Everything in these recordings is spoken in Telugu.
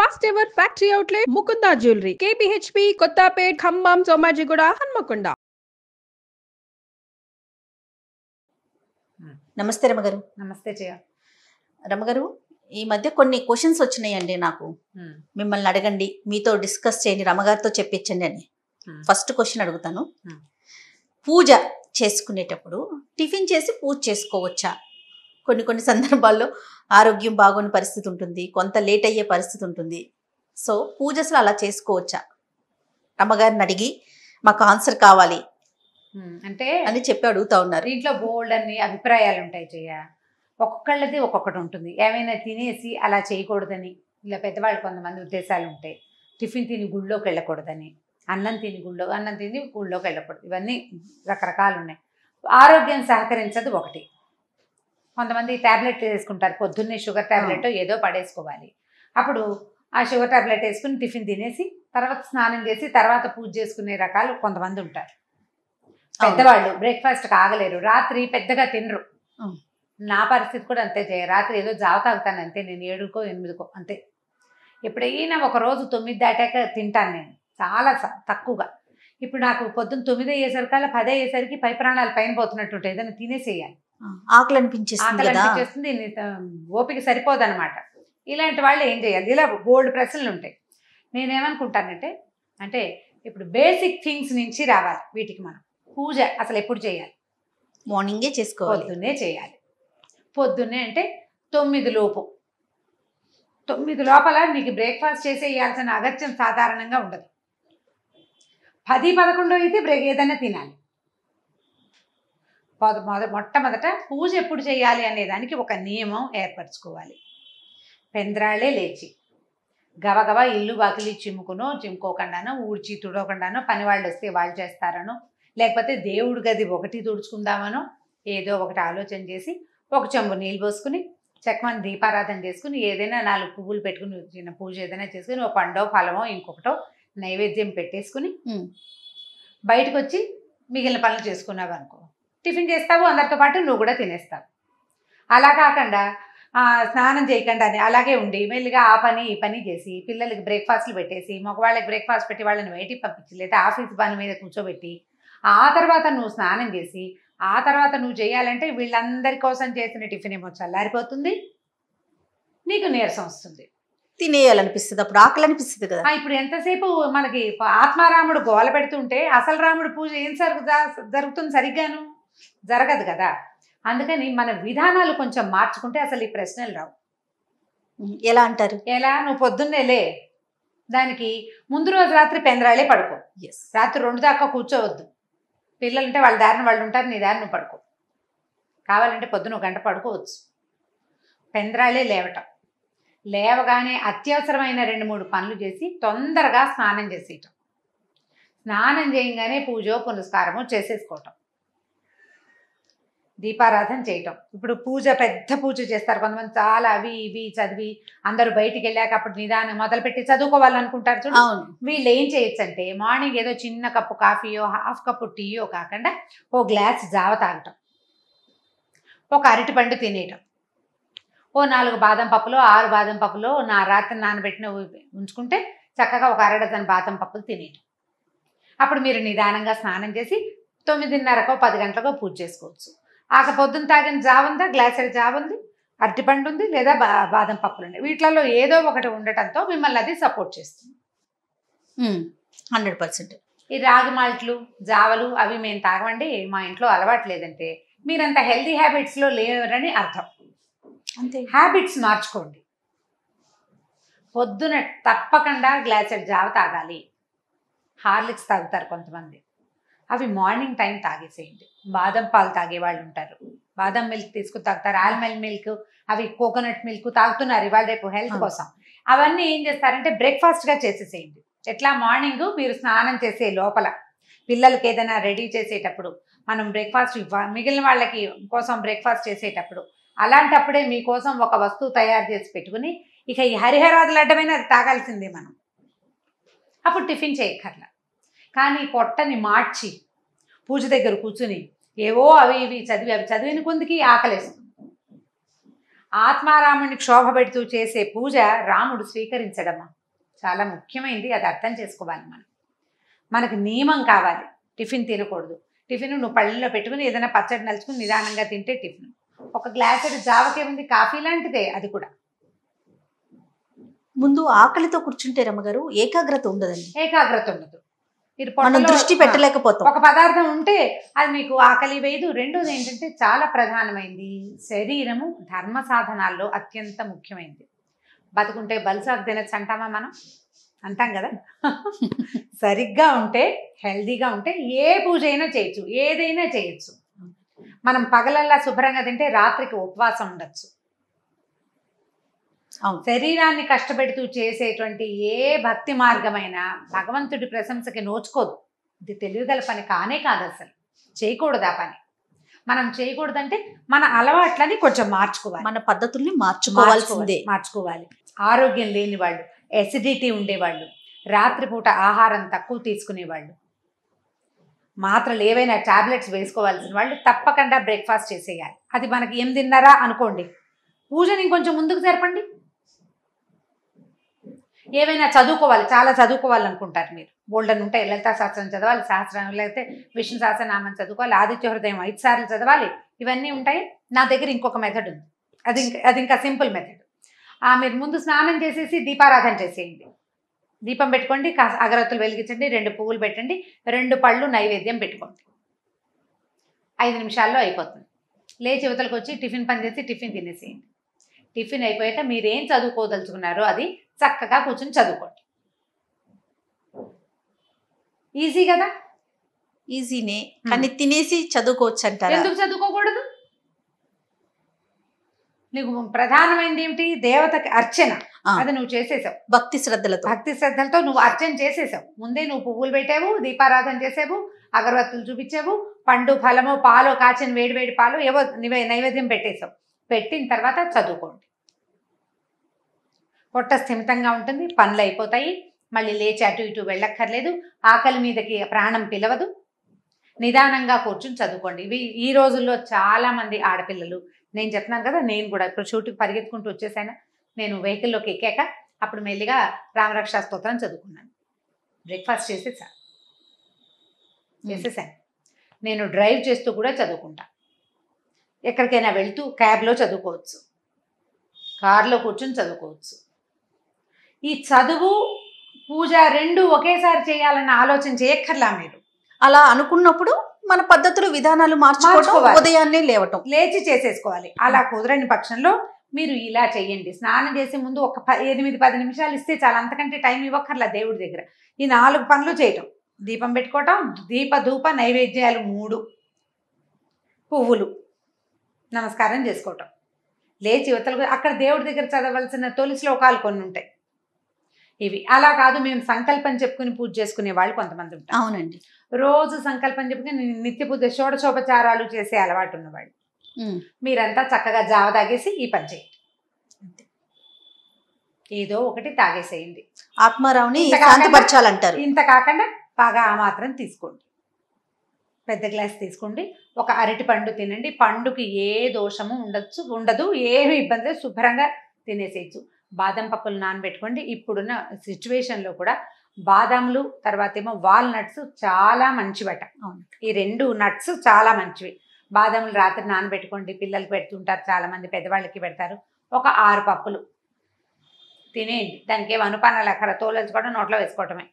First ever factory outlet Mukunda jewellery KPHB Kothapet Khammam Somajiguda Hanamkonda. నమస్తే రమగారు. నమస్తే జయ. రమగారు, ఈ మధ్య కొన్ని క్వశ్చన్స్ వచ్చినాయండి నాకు. మిమ్మల్ని అడగండి, మీతో డిస్కస్ చేయండి, రమగారితో చెప్పించండి అని. ఫస్ట్ క్వశ్చన్ అడుగుతాను. పూజ చేసుకునేటప్పుడు టిఫిన్ చేసి పూజ చేసుకోవచ్చా? కొన్ని సందర్భాల్లో ఆరోగ్యం బాగోని పరిస్థితి ఉంటుంది, కొంత లేట్ అయ్యే పరిస్థితి ఉంటుంది. సో పూజ అసలు అలా చేసుకోవచ్చా? రమగారిని అడిగి మాకు ఆన్సర్ కావాలి అంటే అని చెప్పి అడుగుతా ఉన్నారు. దీంట్లో బోల్డ్ అన్ని అభిప్రాయాలు ఉంటాయి జయ. ఒక్కొక్కళ్ళది ఒక్కొక్కటి ఉంటుంది. ఏమైనా తినేసి అలా చేయకూడదని, ఇలా పెద్దవాళ్ళు కొంతమంది ఉద్దేశాలు ఉంటాయి. టిఫిన్ తిని గుళ్ళోకి వెళ్ళకూడదని, అన్నం తిని గుళ్ళోకి వెళ్ళకూడదు. ఇవన్నీ రకరకాలు ఉన్నాయి. ఆరోగ్యం సహకరించదు ఒకటి. కొంతమంది ట్యాబ్లెట్ వేసుకుంటారు, పొద్దున్నే షుగర్ ట్యాబ్లెట్ ఏదో పడేసుకోవాలి. అప్పుడు ఆ షుగర్ ట్యాబ్లెట్ వేసుకుని టిఫిన్ తినేసి తర్వాత స్నానం చేసి తర్వాత పూజ చేసుకునే రకాలు కొంతమంది ఉంటారు. పెద్దవాళ్ళు బ్రేక్ఫాస్ట్ కాగలేరు, రాత్రి పెద్దగా తినరు. నా పరిస్థితి కూడా అంతే జయ. రాత్రి ఏదో జావ తాగుతాను అంతే, నేను 7కో 8కో అంతే. ఎప్పుడైనా ఒక రోజు 9 దాటాక తింటాను నేను, చాలా తక్కువగా. ఇప్పుడు నాకు పొద్దున్న 9 అయ్యేసరికల్లా 10 అయ్యేసరికి పై ప్రాణాలు పైన పోతున్నట్టు ఉంటాయి. ఏదైనా తినేసేయాలి, ఆకలి అనిపించేస్తుంది, ఓపిక సరిపోదు అనమాట. ఇలాంటి వాళ్ళు ఏం చేయాలి? ఇలా బోల్డ్ ప్రశ్నలు ఉంటాయి. నేనేమనుకుంటానంటే, అంటే ఇప్పుడు బేసిక్ థింగ్స్ నుంచి రావాలి వీటికి. మనం పూజ అసలు ఎప్పుడు చేయాలి? మార్నింగే చేసుకోవాలి, పొద్దున్నే చేయాలి. పొద్దున్నే అంటే 9 లోపు. 9 లోపల నీకు బ్రేక్ఫాస్ట్ చేసేయాల్సిన అగత్యం సాధారణంగా ఉండదు. 10-11 అయితే ఏదైనా తినాలి. మొట్టమొదట పూజ ఎప్పుడు చేయాలి అనే దానికి ఒక నియమం ఏర్పరచుకోవాలి. పెంద్రాళ్ళే లేచి గబగబా ఇల్లు వాకిలి చిమ్ముకోకుండానో ఊడ్చి తుడవకుండానో పని వాళ్ళు వస్తే వాళ్ళు చేస్తారనో, లేకపోతే దేవుడి గది ఒకటి తుడుచుకుందామనో ఏదో ఒకటి ఆలోచన చేసి ఒక చెంబు నీళ్ళు పోసుకుని చక్కమని దీపారాధన చేసుకుని ఏదైనా 4 పువ్వులు పెట్టుకుని చిన్న పూజ ఏదైనా చేసుకుని ఒక పండో ఫలమో ఇంకొకటో నైవేద్యం పెట్టేసుకుని బయటకు వచ్చి మిగిలిన పనులు చేసుకున్నావు అనుకో, టిఫిన్ చేస్తావు, అందరితో పాటు నువ్వు కూడా తినేస్తావు. అలా కాకుండా స్నానం చేయకుండా అలాగే ఉండి మెల్లిగా ఆ పని ఈ పని చేసి పిల్లలకి బ్రేక్ఫాస్ట్లు పెట్టేసి మగవాళ్ళకి బ్రేక్ఫాస్ట్ పెట్టి వాళ్ళని బయటికి పంపించి లేదా ఆఫీస్ పని మీద కూర్చోబెట్టి ఆ తర్వాత నువ్వు స్నానం చేసి ఆ తర్వాత నువ్వు చేయాలంటే వీళ్ళందరి కోసం చేసిన టిఫిన్ ఏమో చల్లారిపోతుంది, నీకు నీరసం వస్తుంది, తినేయాలనిపిస్తుంది, అప్పుడు ఆకలి అనిపిస్తుంది కదా. ఇప్పుడు ఎంతసేపు మనకి ఆత్మారాముడు గోల పెడుతుంటే అసలు రాముడు పూజ ఏం జరుగుతుంది? సరిగ్గాను జరగదు కదా. అందుకని మన విధానాలు కొంచెం మార్చుకుంటే అసలు ఈ ప్రశ్నలు రావు. ఎలా అంటారు? ఎలా? నువ్వు పొద్దున్నేలే, దానికి ముందు రోజు రాత్రి పెందరాళే పడుకో. రాత్రి 2 దాకా కూర్చోవద్దు. పిల్లలుంటే వాళ్ళ దారిని వాళ్ళు ఉంటారు, నీ దారిని నువ్వు పడుకో. కావాలంటే పొద్దున 1 గంట పడుకోవచ్చు. పెందరాళే లేవటం, లేవగానే అత్యవసరమైన 2-3 పనులు చేసి తొందరగా స్నానం చేసేయటం, స్నానం చేయగానే పూజో పునస్కారమో చేసేసుకోవటం, దీపారాధన చేయటం. ఇప్పుడు పూజ పెద్ద పూజ చేస్తారు కొంతమంది, చాలా అవి ఇవి చదివి అందరూ బయటికి వెళ్ళాక అప్పుడు నిదానం మొదలుపెట్టి చదువుకోవాలనుకుంటారు చూడు. వీళ్ళు ఏం చేయొచ్చు అంటే మార్నింగ్ ఏదో చిన్న కప్పు కాఫీయో హాఫ్ కప్పు టీయో కాకుండా ఓ గ్లాస్ జావ తాగటం, ఒక అరటిపండు తినేయటం, ఓ 4 బాదం పప్పులో 6 బాదం పప్పులో రాత్రి నానబెట్టిన ఉంచుకుంటే చక్కగా ఒక 1/2 డజన్ బాదం పప్పులు తినేయటం. అప్పుడు మీరు నిదానంగా స్నానం చేసి 9:30కో 10 గంటలకో పూజ చేసుకోవచ్చు. పొద్దున్న తాగిన జావ ఉందా, గ్లాసెడ్ జావ ఉంది, అరటిపండు ఉంది, లేదా బాదం పప్పులు ఉన్నాయి. వీటిలలో ఏదో ఒకటి ఉండటంతో మిమ్మల్ని అది సపోర్ట్ చేస్తుంది. 100%. ఈ రాగి మాల్ట్లు జావలు అవి మేము తాగమండి, మా ఇంట్లో అలవాటు లేదంటే మీరంత హెల్తీ హ్యాబిట్స్లో లేరని అర్థం. అంతే, హ్యాబిట్స్ మార్చుకోండి. పొద్దున తప్పకుండా గ్లాసెడ్ జావ తాగాలి. హార్లిక్స్ తాగుతారు కొంతమంది, అవి మార్నింగ్ టైం తాగేసేయండి. బాదం పాలు తాగే వాళ్ళు ఉంటారు, బాదం మిల్క్ తీసుకుని తాగుతారు, ఆల్మండ్ మిల్క్, అవి కోకోనట్ మిల్క్ తాగుతున్నారు ఇవాళ రేపు హెల్త్ కోసం. అవన్నీ ఏం చేస్తారంటే బ్రేక్ఫాస్ట్గా చేసేసేయండి. ఎట్లా? మార్నింగ్ మీరు స్నానం చేసే లోపల పిల్లలకి ఏదైనా రెడీ చేసేటప్పుడు మనం బ్రేక్ఫాస్ట్ మిగిలిన వాళ్ళకి కోసం బ్రేక్ఫాస్ట్ చేసేటప్పుడు అలాంటప్పుడే మీకోసం ఒక వస్తువు తయారు చేసి పెట్టుకుని ఇక ఈ హరిహరాదులు అడ్డమైన అది తాగాల్సిందే మనం. అప్పుడు టిఫిన్ చేయక్కర్లా. కానీ పొట్టని మార్చి పూజ దగ్గర కూర్చుని ఏవో అవి ఇవి చదివిన కొందికి ఆకలేస్తుంది. ఆత్మారాముని క్షోభ పెడుతూ చేసే పూజ రాముడు స్వీకరించడమా, చాలా ముఖ్యమైనది. అది అర్థం చేసుకోవాలి. మనకు నియమం కావాలి. టిఫిన్ తినకూడదు. టిఫిన్ నువ్వు పళ్ళలో పెట్టుకుని ఏదైనా పచ్చడి నలుచుకుని నిదానంగా తింటే టిఫిన్. ఒక గ్లాసెడు జావకేముంది, కాఫీ లాంటిదే అది కూడా. ముందు ఆకలితో కూర్చుంటే రమ్మగారు ఏకాగ్రత ఉండదండి, ఏకాగ్రత ఉండదు. మీరు మనం దృష్టి పెట్టలేకపోతాం. ఒక పదార్థం ఉంటే అది మీకు ఆకలి వేయదు. రెండోది ఏంటంటే చాలా ప్రధానమైంది, శరీరము ధర్మ సాధనాల్లో అత్యంత ముఖ్యమైనది. బతుకుంటే బలుసాకు తినచ్చు అంటామా మనం? అంటాం కదా. సరిగ్గా ఉంటే, హెల్దీగా ఉంటే ఏ పూజ అయినా చేయొచ్చు, ఏదైనా చేయొచ్చు. మనం పగలల్లా శుభ్రంగా తింటే రాత్రికి ఉపవాసం ఉండొచ్చు. శరీరాన్ని కష్టపెడుతూ చేసేటువంటి ఏ భక్తి మార్గమైనా భగవంతుడి ప్రశంసకి నోచుకోదు. ఇది తెలివిగల పని కానే కాదు, అసలు చేయకూడదు ఆ పని. మనం చేయకూడదంటే మన అలవాట్లని కొంచెం మార్చుకోవాలి, మన పద్ధతుల్ని మార్చుకోవాలి. ఆరోగ్యం లేని వాళ్ళు, ఎసిడిటీ ఉండేవాళ్ళు, రాత్రిపూట ఆహారం తక్కువ తీసుకునేవాళ్ళు, మాత్రలు ఏవైనా టాబ్లెట్స్ వేసుకోవాల్సిన వాళ్ళు తప్పకుండా బ్రేక్ఫాస్ట్ చేసేయాలి. అది మనకి 8:30 అనుకోండి. పూజని ఇంకొంచెం ముందుకు జరపండి. ఏవైనా చదువుకోవాలి, చాలా చదువుకోవాలనుకుంటారు మీరు. బోల్డన్ ఉంటాయి. లలితా శాస్త్రం చదవాలి, సహస్రం లేకపోతే విష్ణు సహస్రనామం చదువుకోవాలి, ఆదిత్య హృదయం 5 సార్లు చదవాలి, ఇవన్నీ ఉంటాయి. నా దగ్గర ఇంకొక మెథడ్ ఉంది, అది ఇంకా సింపుల్ మెథడ్. మీరు ముందు స్నానం చేసేసి దీపారాధన చేసేయండి. దీపం పెట్టుకోండి, అగరత్తులు వెలిగించండి, 2 పువ్వులు పెట్టండి, 2 పళ్ళు నైవేద్యం పెట్టుకోండి. 5 నిమిషాల్లో అయిపోతుంది. లేచి యువతలకు వచ్చి టిఫిన్ పని చేసి టిఫిన్ తినేసేయండి. టిఫిన్ అయిపోయాక మీరేం చదువుకోదలుచుకున్నారో అది చక్కగా కూర్చొని చదువుకోండి. ఈజీ కదా? ఈజీనే, కానీ తినేసి చదువుకోవచ్చు అంటారు. ఎందుకు చదువుకోకూడదు? నీకు ప్రధానమైనది ఏమిటి? దేవతకి అర్చన. అది నువ్వు చేసేసావు భక్తి శ్రద్ధలతో నువ్వు అర్చన చేసేసావు. ముందే నువ్వు పువ్వులు పెట్టావు, దీపారాధన చేసావు, అగరవత్తులు చూపించావు, పండు ఫలమో పాలో కాచిన వేడి పాలు ఏవో నైవేద్యం పెట్టేసావు. పెట్టిన తర్వాత చదువుకోండి. పొట్ట స్థిమితంగా ఉంటుంది, పనులు అయిపోతాయి. మళ్ళీ లేచి అటు ఇటు వెళ్ళక్కర్లేదు, ఆకలి మీదకి ప్రాణం పిలవదు. నిదానంగా కూర్చుని చదువుకోండి. ఇవి ఈ రోజుల్లో చాలామంది ఆడపిల్లలు, నేను చెప్తున్నాను కదా, నేను కూడా ఇప్పుడు షూటింగ్ పరిగెత్తుకుంటూ వచ్చేసాను. నేను వెహికల్లోకి ఎక్కాక అప్పుడు మెల్లిగా రామరక్షా స్తోత్రం చదువుకున్నాను. బ్రేక్ఫాస్ట్ చేసేసాను. నేను డ్రైవ్ చేస్తూ కూడా చదువుకుంటా. ఎక్కడికైనా వెళ్తూ క్యాబ్లో చదువుకోవచ్చు, కార్లో కూర్చొని చదువుకోవచ్చు. ఈ చదువు పూజ 2 ఒకేసారి చేయాలన్న ఆలోచన చేయక్కర్లా. మీరు అలా అనుకున్నప్పుడు మన పద్ధతులు విధానాలు మార్చుకోవాలి. ఉదయాన్నే లేచి చేసేసుకోవాలి. అలా కుదరని పక్షంలో మీరు ఇలా చెయ్యండి. స్నానం చేసే ముందు ఒక 8-10 నిమిషాలు ఇస్తే చాలా, అంతకంటే టైం ఇవ్వక్కర్లా. దేవుడి దగ్గర ఈ 4 పనులు చేయటం: దీపం పెట్టుకోవటం, దీప ధూప నైవేద్యాలు 3, పువ్వులు, నమస్కారం చేసుకోవటం, లేచి యువతలకు అక్కడ దేవుడి దగ్గర చదవలసిన తొలి శ్లోకాలు కొన్ని ఉంటాయి. ఇవి అలా కాదు, మేము సంకల్పం చెప్పుకుని పూజ చేసుకునే వాళ్ళు కొంతమంది ఉంటారు. అవునండి. రోజు సంకల్పం చెప్పుకుని నిత్య పూజ షోడశోపచారాలు చేసే అలవాటు ఉన్నవాళ్ళు మీరంతా చక్కగా జావ తాగేసి ఈ పని చేయండి. ఏదో ఒకటి తాగేసేయండి. ఆత్మారావుని శాంతపరచాలంటారు. ఇంత కాకుండా బాగా ఆ మాత్రం తీసుకోండి. పెద్ద గ్లాస్ తీసుకోండి. ఒక అరటి పండు తినండి. పండుకి ఏ దోషము ఉండదు, ఏమి ఇబ్బంది, శుభ్రంగా తినేసేయచ్చు. బాదం పప్పులు నానబెట్టుకోండి. ఇప్పుడున్న సిచ్యువేషన్లో కూడా బాదాములు, తర్వాత ఏమో వాల్నట్స్ చాలా మంచివట. ఈ 2 నట్స్ చాలా మంచివి. బాదాములు రాత్రి నానబెట్టుకోండి. పిల్లలకి పెడుతుంటారు చాలామంది, పెద్దవాళ్ళకి పెడతారు. ఒక 6 పప్పులు తినేయండి. దానికి ఏం అనుపానాలు అక్కడ తోలంచుకోవడం, నోట్లో వేసుకోవటమే.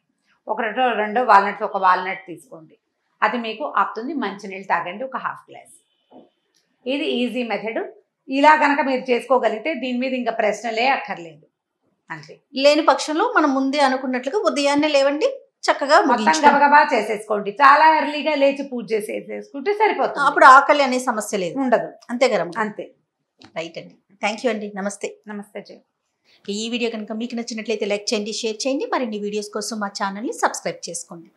1-2 వాల్నట్స్, ఒక వాల్నట్ తీసుకోండి. అది మీకు ఆపుతుంది. మంచినీళ్ళు తాగండి, ఒక 1/2 గ్లాస్. ఇది ఈజీ మెథడ్. ఇలా కనుక మీరు చేసుకోగలిగితే దీని మీద ఇంకా ప్రశ్నలే అక్కర్లేదు. అంతే. లేని పక్షంలో మనం ముందే అనుకున్నట్లుగా ఉదయాన్నే లేవండి, చక్కగా మొత్తం గబగబా చేసేసుకోండి. చాలా ఎర్లీగా లేచి పూజ చేసేసుకుంటే సరిపోతుంది. అప్పుడు ఆకలి అనే సమస్య లేదు, ఉండదు. అంతే కదా? అంతే. రైట్ అండి. థ్యాంక్ యూ అండి. నమస్తే. నమస్తే. ఈ వీడియో కనుక మీకు నచ్చినట్లయితే లైక్ చేయండి, షేర్ చేయండి. మరిన్ని వీడియోస్ కోసం మా ఛానల్ని సబ్స్క్రైబ్ చేసుకోండి.